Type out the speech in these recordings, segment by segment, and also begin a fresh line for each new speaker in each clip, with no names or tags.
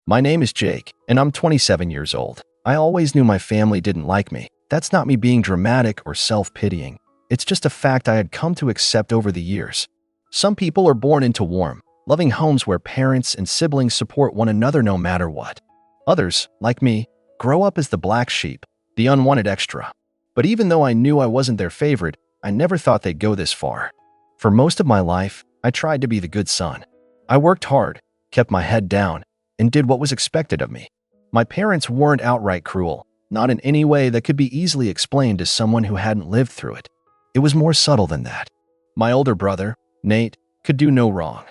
My name is Jake, and I'm 27 years old. I always knew my family didn't like me. That's not me being dramatic or self-pitying. It's just a fact I had come to accept over the years. Some people are born into warm, loving homes where parents and siblings support one another no matter what. Others, like me, grow up as the black sheep, the unwanted extra. But even though I knew I wasn't their favorite, I never thought they'd go this far. For most of my life, I tried to be the good son. I worked hard, kept my head down, and did what was expected of me. My parents weren't outright cruel, not in any way that could be easily explained to someone who hadn't lived through it. It was more subtle than that. My older brother, Nate, could do no wrong.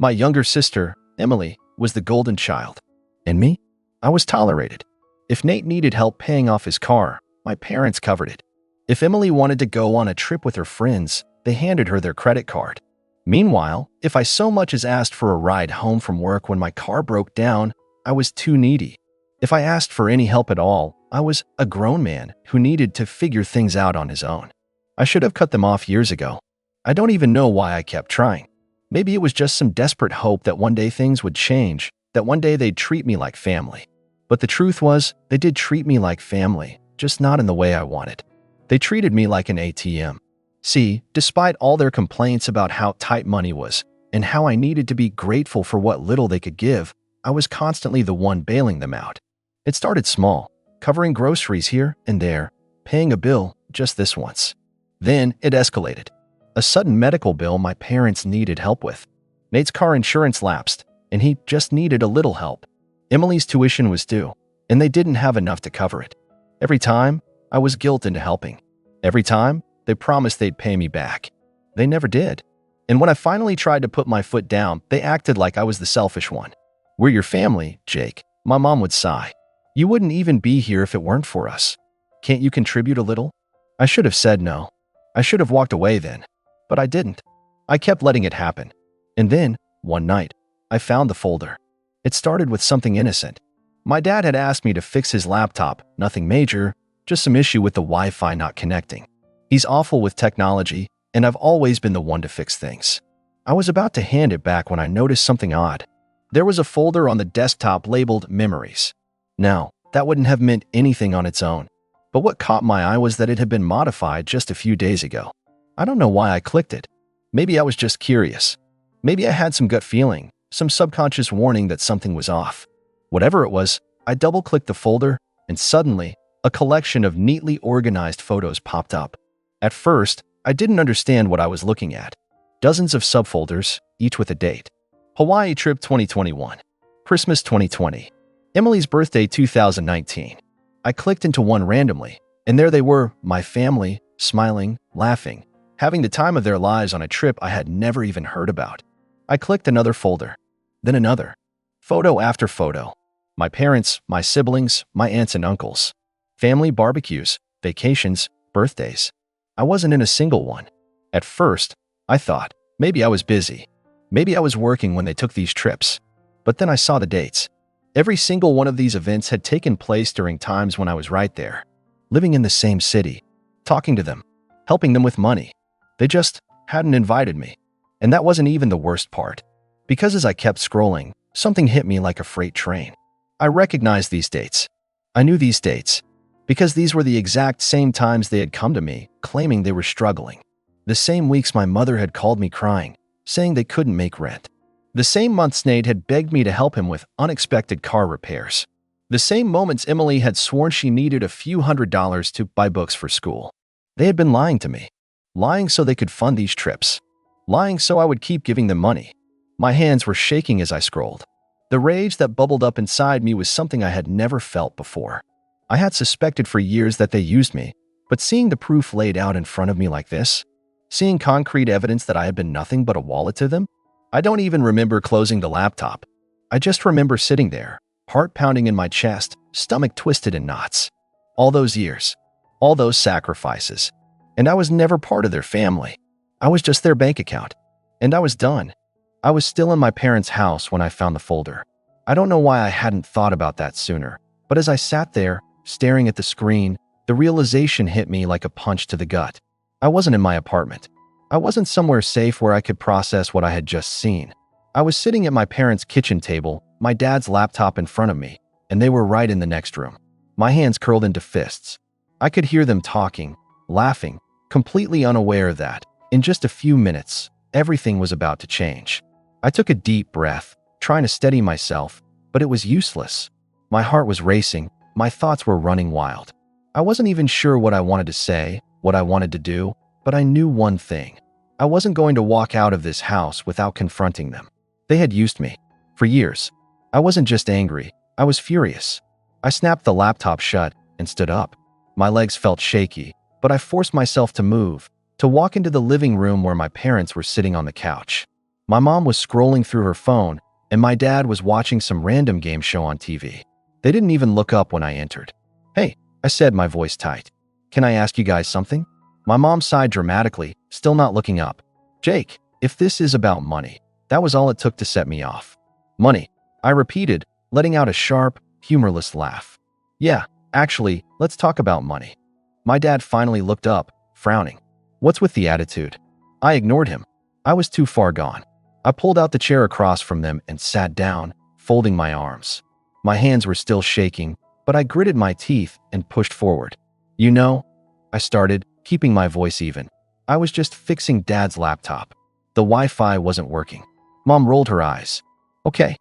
My younger sister, Emily, was the golden child. And me? I was tolerated. If Nate needed help paying off his car, my parents covered it. If Emily wanted to go on a trip with her friends, they handed her their credit card. Meanwhile, if I so much as asked for a ride home from work when my car broke down, I was too needy. If I asked for any help at all, I was a grown man who needed to figure things out on his own. I should have cut them off years ago. I don't even know why I kept trying. Maybe it was just some desperate hope that one day things would change, that one day they'd treat me like family. But the truth was, they did treat me like family, just not in the way I wanted. They treated me like an ATM. See, despite all their complaints about how tight money was and how I needed to be grateful for what little they could give, I was constantly the one bailing them out. It started small, covering groceries here and there, paying a bill just this once. Then it escalated. A sudden medical bill my parents needed help with. Nate's car insurance lapsed, and he just needed a little help. Emily's tuition was due, and they didn't have enough to cover it. Every time, I was guilted into helping. Every time, they promised they'd pay me back. They never did. And when I finally tried to put my foot down, they acted like I was the selfish one. "We're your family, Jake," my mom would sigh. "You wouldn't even be here if it weren't for us. Can't you contribute a little?" I should have said no. I should have walked away then. But I didn't. I kept letting it happen. And then, one night, I found the folder. It started with something innocent. My dad had asked me to fix his laptop, nothing major, just some issue with the Wi-Fi not connecting. He's awful with technology, and I've always been the one to fix things. I was about to hand it back when I noticed something odd. There was a folder on the desktop labeled Memories. Now, that wouldn't have meant anything on its own. But what caught my eye was that it had been modified just a few days ago. I don't know why I clicked it. Maybe I was just curious. Maybe I had some gut feeling, some subconscious warning that something was off. Whatever it was, I double-clicked the folder, and suddenly, a collection of neatly organized photos popped up. At first, I didn't understand what I was looking at. Dozens of subfolders, each with a date. Hawaii trip 2021. Christmas 2020. Emily's birthday 2019. I clicked into one randomly, and there they were, my family, smiling, laughing, having the time of their lives on a trip I had never even heard about. I clicked another folder, then another. Photo after photo. My parents, my siblings, my aunts and uncles. Family barbecues, vacations, birthdays. I wasn't in a single one. At first, I thought, maybe I was busy. Maybe I was working when they took these trips. But then I saw the dates. Every single one of these events had taken place during times when I was right there, living in the same city, talking to them, helping them with money. They just hadn't invited me. And that wasn't even the worst part. Because as I kept scrolling, something hit me like a freight train. I recognized these dates. I knew these dates. Because these were the exact same times they had come to me, claiming they were struggling. The same weeks my mother had called me crying, saying they couldn't make rent. The same months Nate had begged me to help him with unexpected car repairs. The same moments Emily had sworn she needed a few $100s to buy books for school. They had been lying to me. Lying so they could fund these trips. Lying so I would keep giving them money. My hands were shaking as I scrolled. The rage that bubbled up inside me was something I had never felt before. I had suspected for years that they used me, but seeing the proof laid out in front of me like this, seeing concrete evidence that I had been nothing but a wallet to them, I don't even remember closing the laptop. I just remember sitting there, heart pounding in my chest, stomach twisted in knots. All those years, all those sacrifices, and I was never part of their family. I was just their bank account, and I was done. I was still in my parents' house when I found the folder. I don't know why I hadn't thought about that sooner, but as I sat there, staring at the screen, the realization hit me like a punch to the gut. I wasn't in my apartment. I wasn't somewhere safe where I could process what I had just seen. I was sitting at my parents' kitchen table, my dad's laptop in front of me, and they were right in the next room. My hands curled into fists. I could hear them talking, laughing, completely unaware that, in just a few minutes, everything was about to change. I took a deep breath, trying to steady myself, but it was useless. My heart was racing, my thoughts were running wild. I wasn't even sure what I wanted to say, what I wanted to do, but I knew one thing. I wasn't going to walk out of this house without confronting them. They had used me. For years. I wasn't just angry, I was furious. I snapped the laptop shut and stood up. My legs felt shaky, but I forced myself to move, to walk into the living room where my parents were sitting on the couch. My mom was scrolling through her phone, and my dad was watching some random game show on TV. They didn't even look up when I entered. "Hey," I said, my voice tight. "Can I ask you guys something?" My mom sighed dramatically, still not looking up. "Jake, if this is about money," that was all it took to set me off. "Money," I repeated, letting out a sharp, humorless laugh. "Yeah, actually, let's talk about money." My dad finally looked up, frowning. "What's with the attitude?" I ignored him. I was too far gone. I pulled out the chair across from them and sat down, folding my arms. My hands were still shaking, but I gritted my teeth and pushed forward. "You know," I started, keeping my voice even. "I was just fixing Dad's laptop. The Wi-Fi wasn't working." Mom rolled her eyes. "Okay.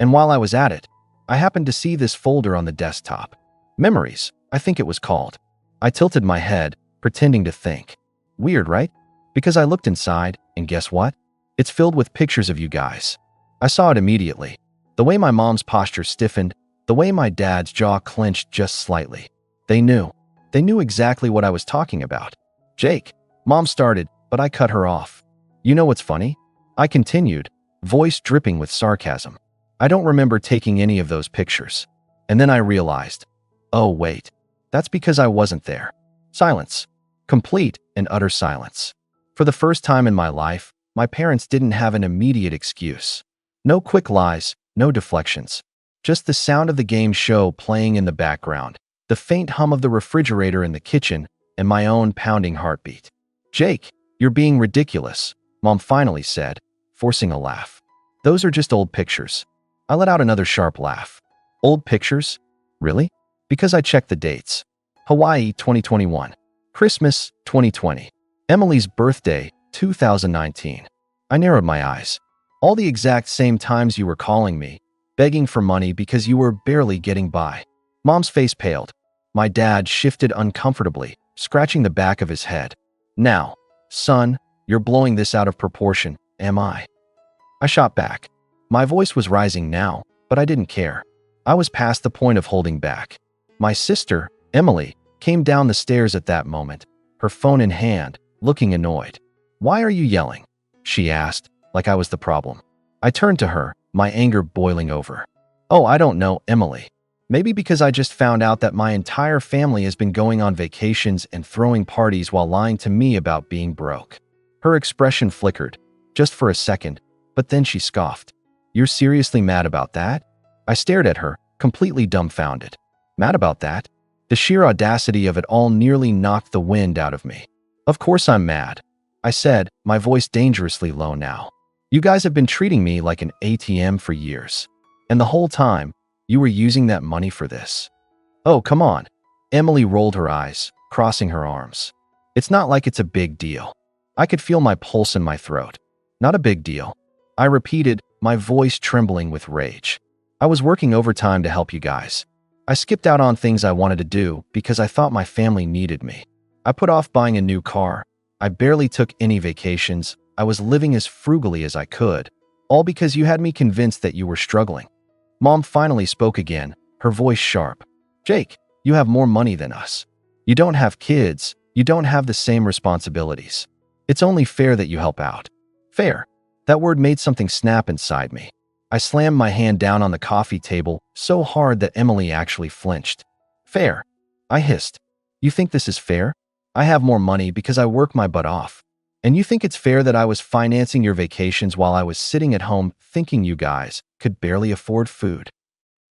And while I was at it, I happened to see this folder on the desktop. Memories, I think it was called." I tilted my head, pretending to think. Weird, right? Because I looked inside, and guess what? It's filled with pictures of you guys. I saw it immediately. The way my mom's posture stiffened, the way my dad's jaw clenched just slightly. They knew. They knew exactly what I was talking about. "Jake," Mom started, but I cut her off. "You know what's funny?" I continued, voice dripping with sarcasm. "I don't remember taking any of those pictures." And then I realized, oh wait, that's because I wasn't there. Silence. Complete and utter silence. For the first time in my life, my parents didn't have an immediate excuse. No quick lies, no deflections. Just the sound of the game show playing in the background, the faint hum of the refrigerator in the kitchen, and my own pounding heartbeat. "Jake, you're being ridiculous," Mom finally said, forcing a laugh. "Those are just old pictures." I let out another sharp laugh. "Old pictures? Really?" Because I checked the dates. Hawaii 2021. Christmas 2020. Emily's birthday 2019. I narrowed my eyes. "All the exact same times you were calling me, begging for money because you were barely getting by." Mom's face paled. My dad shifted uncomfortably, scratching the back of his head. "Now, son, you're blowing this out of proportion, am I?" I shot back. My voice was rising now, but I didn't care. I was past the point of holding back. My sister, Emily, came down the stairs at that moment, her phone in hand, looking annoyed. "Why are you yelling?" she asked, like I was the problem. I turned to her, my anger boiling over. "Oh, I don't know, Emily. Maybe because I just found out that my entire family has been going on vacations and throwing parties while lying to me about being broke." Her expression flickered, just for a second, but then she scoffed. "You're seriously mad about that?" I stared at her, completely dumbfounded. Mad about that? The sheer audacity of it all nearly knocked the wind out of me. "Of course I'm mad," I said, my voice dangerously low now. "You guys have been treating me like an ATM for years. And the whole time, you were using that money for this." "Oh, come on." Emily rolled her eyes, crossing her arms. "It's not like it's a big deal." I could feel my pulse in my throat. "Not a big deal," I repeated, my voice trembling with rage. "I was working overtime to help you guys. I skipped out on things I wanted to do because I thought my family needed me. I put off buying a new car. I barely took any vacations. I was living as frugally as I could, all because you had me convinced that you were struggling." Mom finally spoke again, her voice sharp. "Jake, you have more money than us. You don't have kids. You don't have the same responsibilities. It's only fair that you help out." Fair. That word made something snap inside me. I slammed my hand down on the coffee table so hard that Emily actually flinched. "Fair," I hissed. "You think this is fair? I have more money because I work my butt off. And you think it's fair that I was financing your vacations while I was sitting at home thinking you guys could barely afford food?"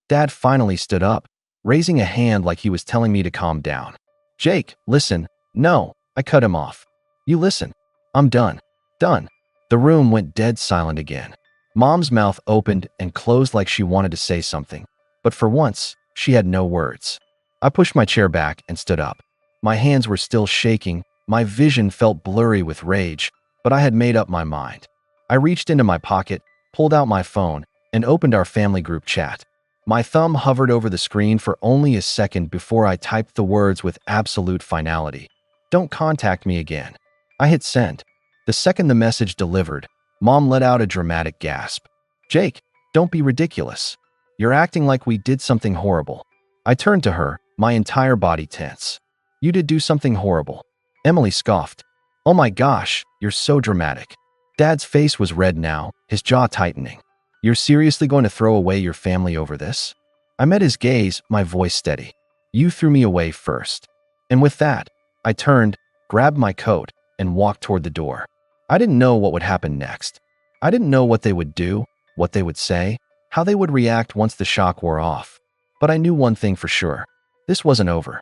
Dad finally stood up, raising a hand like he was telling me to calm down. "Jake, listen." "No," I cut him off. "You listen. I'm done. Done." The room went dead silent again. Mom's mouth opened and closed like she wanted to say something, but for once, she had no words. I pushed my chair back and stood up. My hands were still shaking, my vision felt blurry with rage, but I had made up my mind. I reached into my pocket, pulled out my phone, and opened our family group chat. My thumb hovered over the screen for only a second before I typed the words with absolute finality. "Don't contact me again." I hit send. The second the message delivered, Mom let out a dramatic gasp. "Jake, don't be ridiculous. You're acting like we did something horrible." I turned to her, my entire body tense. "You did do something horrible." Emily scoffed. "Oh my gosh, you're so dramatic." Dad's face was red now, his jaw tightening. "You're seriously going to throw away your family over this?" I met his gaze, my voice steady. "You threw me away first." And with that, I turned, grabbed my coat, and walked toward the door. I didn't know what would happen next. I didn't know what they would do, what they would say, how they would react once the shock wore off. But I knew one thing for sure. This wasn't over.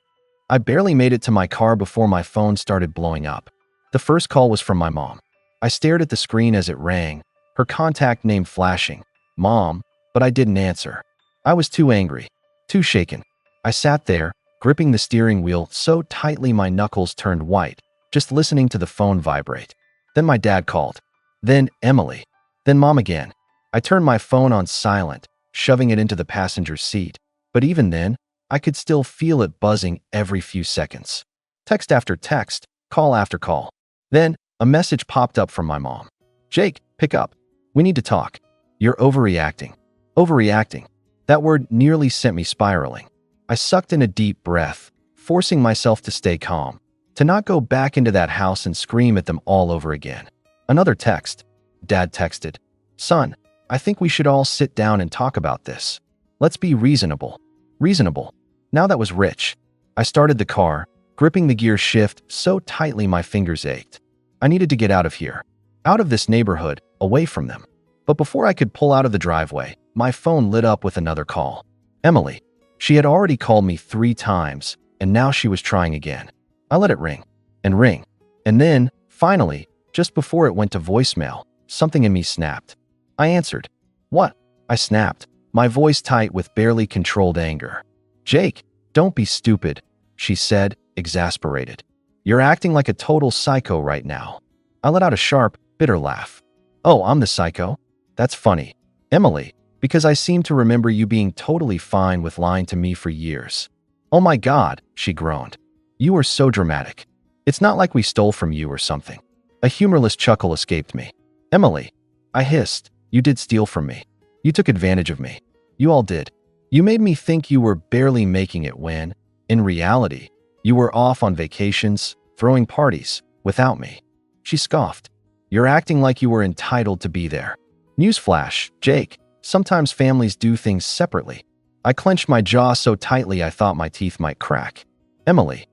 I barely made it to my car before my phone started blowing up. The first call was from my mom. I stared at the screen as it rang, her contact name flashing. Mom, but I didn't answer. I was too angry, too shaken. I sat there, gripping the steering wheel so tightly my knuckles turned white, just listening to the phone vibrate. Then my dad called. Then Emily. Then Mom again. I turned my phone on silent, shoving it into the passenger seat. But even then, I could still feel it buzzing every few seconds. Text after text, call after call. Then, a message popped up from my mom. "Jake, pick up. We need to talk. You're overreacting." Overreacting. That word nearly sent me spiraling. I sucked in a deep breath, forcing myself to stay calm, to not go back into that house and scream at them all over again. Another text. Dad texted, "Son, I think we should all sit down and talk about this. Let's be reasonable." Reasonable. Now that was rich. I started the car, gripping the gear shift so tightly my fingers ached. I needed to get out of here, out of this neighborhood, away from them. But before I could pull out of the driveway, my phone lit up with another call. Emily. She had already called me 3 times, and now she was trying again. I let it ring, and ring. And then, finally, just before it went to voicemail, something in me snapped. I answered. "What?" I snapped, my voice tight with barely controlled anger. "Jake, don't be stupid," she said, exasperated. "You're acting like a total psycho right now." I let out a sharp, bitter laugh. "Oh, I'm the psycho? That's funny. Emily, because I seem to remember you being totally fine with lying to me for years." "Oh my God," she groaned. "You are so dramatic. It's not like we stole from you or something." A humorless chuckle escaped me. "Emily," I hissed, "you did steal from me. You took advantage of me. You all did. You made me think you were barely making it when, in reality, you were off on vacations, throwing parties, without me." She scoffed. "You're acting like you were entitled to be there." Newsflash, Jake, sometimes families do things separately. I clenched my jaw so tightly I thought my teeth might crack. "Emily,"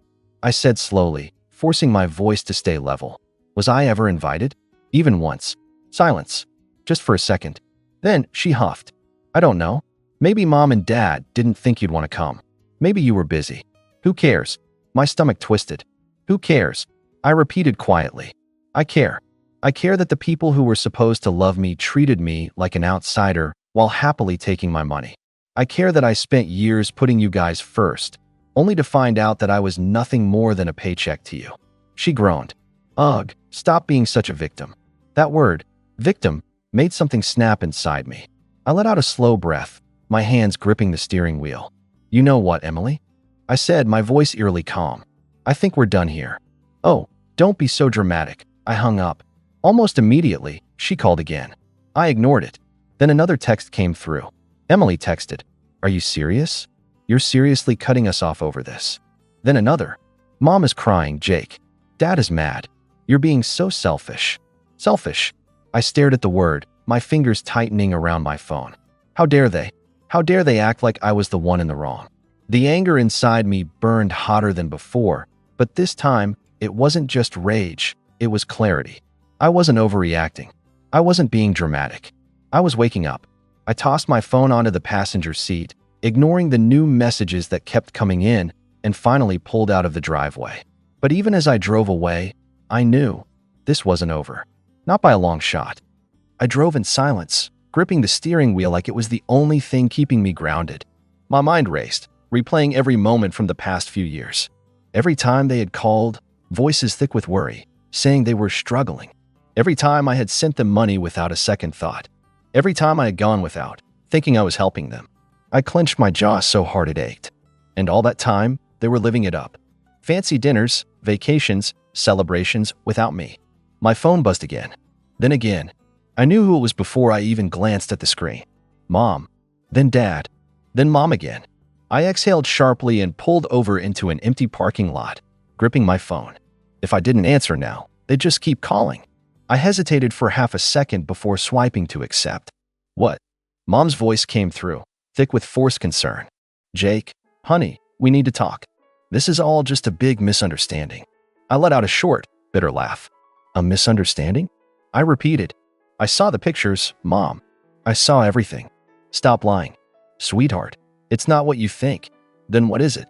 I said slowly, forcing my voice to stay level. "Was I ever invited? Even once?" Silence. Just for a second. Then she huffed. "I don't know. Maybe Mom and Dad didn't think you'd want to come. Maybe you were busy. Who cares?" My stomach twisted. "Who cares?" I repeated quietly. "I care. I care that the people who were supposed to love me treated me like an outsider while happily taking my money. I care that I spent years putting you guys first, only to find out that I was nothing more than a paycheck to you." She groaned. "Ugh, stop being such a victim." That word, victim, made something snap inside me. I let out a slow breath, my hands gripping the steering wheel. "You know what, Emily?" I said, my voice eerily calm. "I think we're done here." "Oh, don't be so dramatic." I hung up. Almost immediately, she called again. I ignored it. Then another text came through. Emily texted, "Are you serious? You're seriously cutting us off over this?" Then another. "Mom is crying, Jake. Dad is mad. You're being so selfish." Selfish. I stared at the word, my fingers tightening around my phone. How dare they? How dare they act like I was the one in the wrong? The anger inside me burned hotter than before, but this time, it wasn't just rage, it was clarity. I wasn't overreacting. I wasn't being dramatic. I was waking up. I tossed my phone onto the passenger seat, ignoring the new messages that kept coming in, and finally pulled out of the driveway. But even as I drove away, I knew this wasn't over. Not by a long shot. I drove in silence, gripping the steering wheel like it was the only thing keeping me grounded. My mind raced, replaying every moment from the past few years. Every time they had called, voices thick with worry, saying they were struggling. Every time I had sent them money without a second thought. Every time I had gone without, thinking I was helping them. I clenched my jaw so hard it ached. And all that time, they were living it up. Fancy dinners, vacations, celebrations without me. My phone buzzed again. Then again. I knew who it was before I even glanced at the screen. Mom. Then Dad. Then Mom again. I exhaled sharply and pulled over into an empty parking lot, gripping my phone. If I didn't answer now, they'd just keep calling. I hesitated for half a second before swiping to accept. What? Mom's voice came through, thick with forced concern. Jake, honey, we need to talk. This is all just a big misunderstanding. I let out a short, bitter laugh. A misunderstanding? I repeated. I saw the pictures, Mom. I saw everything. Stop lying. Sweetheart, it's not what you think. Then what is it?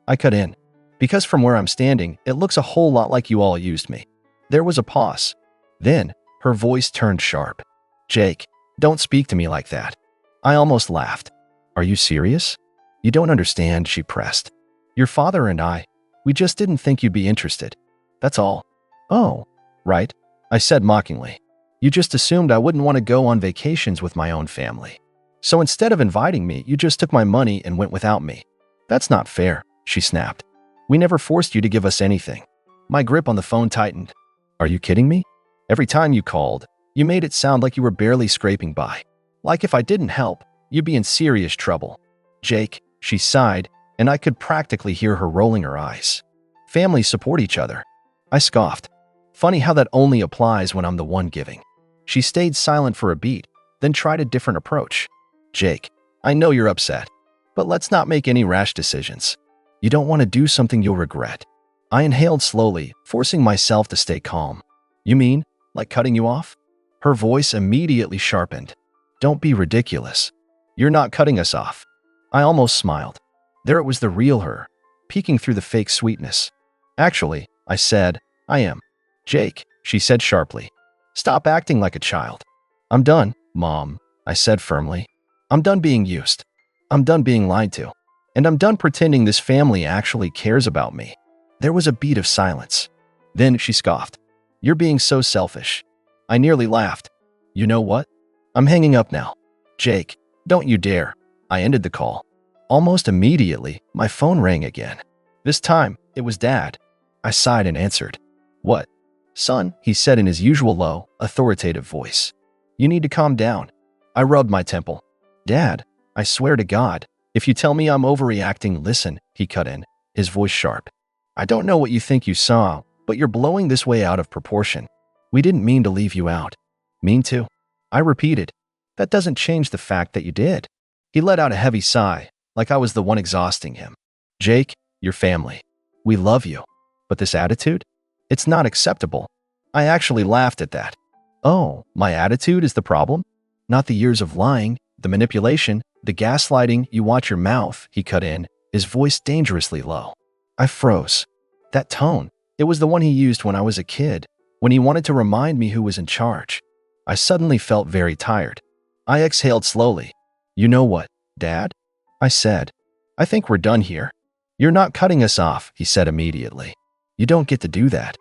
I cut in. Because from where I'm standing, it looks a whole lot like you all used me. There was a pause. Then, her voice turned sharp. Jake, don't speak to me like that. I almost laughed. Are you serious? You don't understand, she pressed. Your father and I, we just didn't think you'd be interested. That's all. Oh, right, I said mockingly. You just assumed I wouldn't want to go on vacations with my own family. So instead of inviting me, you just took my money and went without me. That's not fair, she snapped. We never forced you to give us anything. My grip on the phone tightened. Are you kidding me? Every time you called, you made it sound like you were barely scraping by. Like if I didn't help, you'd be in serious trouble. Jake, she sighed, and I could practically hear her rolling her eyes. Families support each other. I scoffed. Funny how that only applies when I'm the one giving. She stayed silent for a beat, then tried a different approach. Jake, I know you're upset, but let's not make any rash decisions. You don't want to do something you'll regret. I inhaled slowly, forcing myself to stay calm. You mean, like cutting you off? Her voice immediately sharpened. Don't be ridiculous. You're not cutting us off. I almost smiled. There it was, the real her, peeking through the fake sweetness. Actually, I said, I am. Jake, she said sharply. Stop acting like a child. I'm done, Mom, I said firmly. I'm done being used. I'm done being lied to. And I'm done pretending this family actually cares about me. There was a beat of silence. Then she scoffed. You're being so selfish. I nearly laughed. You know what? I'm hanging up now. Jake, don't you dare. I ended the call. Almost immediately, my phone rang again. This time, it was Dad. I sighed and answered. What? Son, he said in his usual low, authoritative voice. You need to calm down. I rubbed my temple. Dad, I swear to God, if you tell me I'm overreacting, listen, he cut in, his voice sharp. I don't know what you think you saw, but you're blowing this way out of proportion. We didn't mean to leave you out. Mean to? I repeated. That doesn't change the fact that you did. He let out a heavy sigh, like I was the one exhausting him. Jake, your family. We love you. But this attitude? It's not acceptable. I actually laughed at that. Oh, my attitude is the problem? Not the years of lying, the manipulation, the gaslighting. You watch your mouth, he cut in, his voice dangerously low. I froze. That tone, it was the one he used when I was a kid, when he wanted to remind me who was in charge. I suddenly felt very tired. I exhaled slowly. You know what, Dad? I said. I think we're done here. You're not cutting us off, he said immediately. You don't get to do that.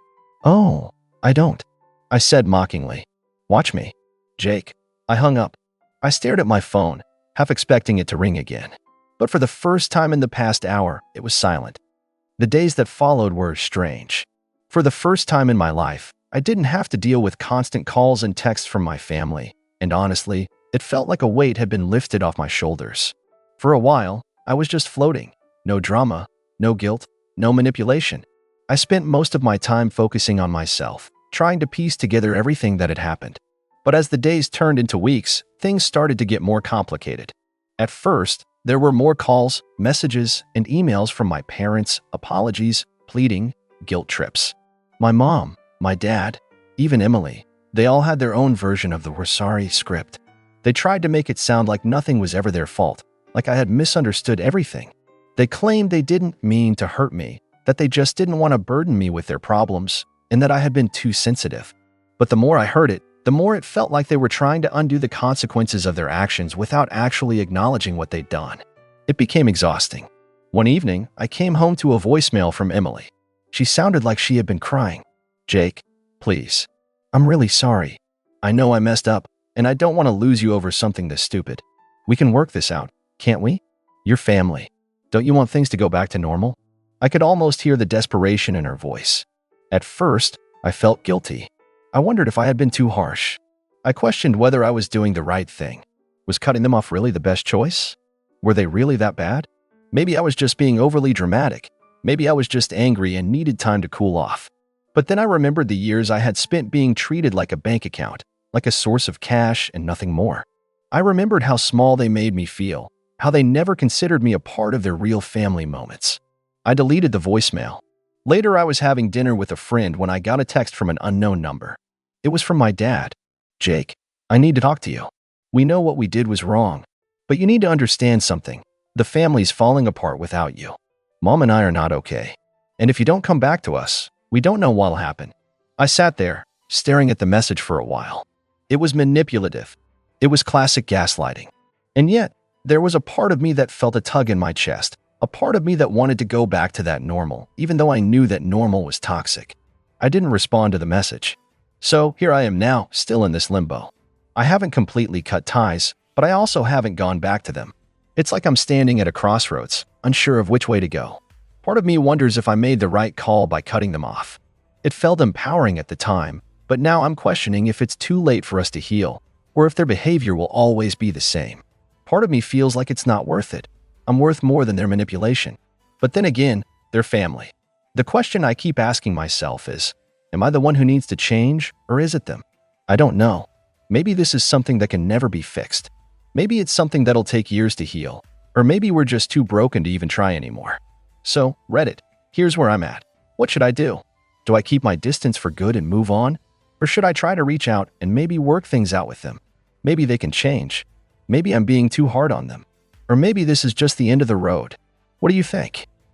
Oh, I don't. I said mockingly. Watch me. Jake. I hung up. I stared at my phone, half expecting it to ring again. But for the first time in the past hour, it was silent. The days that followed were strange. For the first time in my life, I didn't have to deal with constant calls and texts from my family, and honestly, it felt like a weight had been lifted off my shoulders. For a while, I was just floating. No drama, no guilt, no manipulation. I spent most of my time focusing on myself, trying to piece together everything that had happened. But as the days turned into weeks, things started to get more complicated. At first, there were more calls, messages, and emails from my parents, apologies, pleading, guilt trips. My mom, my dad, even Emily, they all had their own version of the "we're sorry" script. They tried to make it sound like nothing was ever their fault, like I had misunderstood everything. They claimed they didn't mean to hurt me, that they just didn't want to burden me with their problems, and that I had been too sensitive. But the more I heard it, the more it felt like they were trying to undo the consequences of their actions without actually acknowledging what they'd done. It became exhausting. One evening, I came home to a voicemail from Emily. She sounded like she had been crying. "Jake, please. I'm really sorry. I know I messed up, and I don't want to lose you over something this stupid. We can work this out, can't we? You're family. Don't you want things to go back to normal?" I could almost hear the desperation in her voice. At first, I felt guilty. I wondered if I had been too harsh. I questioned whether I was doing the right thing. Was cutting them off really the best choice? Were they really that bad? Maybe I was just being overly dramatic. Maybe I was just angry and needed time to cool off. But then I remembered the years I had spent being treated like a bank account, like a source of cash and nothing more. I remembered how small they made me feel, how they never considered me a part of their real family moments. I deleted the voicemail. Later, I was having dinner with a friend when I got a text from an unknown number. It was from my dad. "Jake, I need to talk to you. We know what we did was wrong, but you need to understand something. The family's falling apart without you. Mom and I are not okay. And if you don't come back to us, we don't know what'll happen." I sat there, staring at the message for a while. It was manipulative. It was classic gaslighting. And yet, there was a part of me that felt a tug in my chest, a part of me that wanted to go back to that normal, even though I knew that normal was toxic. I didn't respond to the message. So here I am now, still in this limbo. I haven't completely cut ties, but I also haven't gone back to them. It's like I'm standing at a crossroads, unsure of which way to go. Part of me wonders if I made the right call by cutting them off. It felt empowering at the time, but now I'm questioning if it's too late for us to heal, or if their behavior will always be the same. Part of me feels like it's not worth it. I'm worth more than their manipulation. But then again, they're family. The question I keep asking myself is, am I the one who needs to change, or is it them? I don't know. Maybe this is something that can never be fixed. Maybe it's something that'll take years to heal, or maybe we're just too broken to even try anymore. So, Reddit, here's where I'm at. What should I do? Do I keep my distance for good and move on? Or should I try to reach out and maybe work things out with them? Maybe they can change. Maybe I'm being too hard on them. Or maybe this is just the end of the road. What do you think?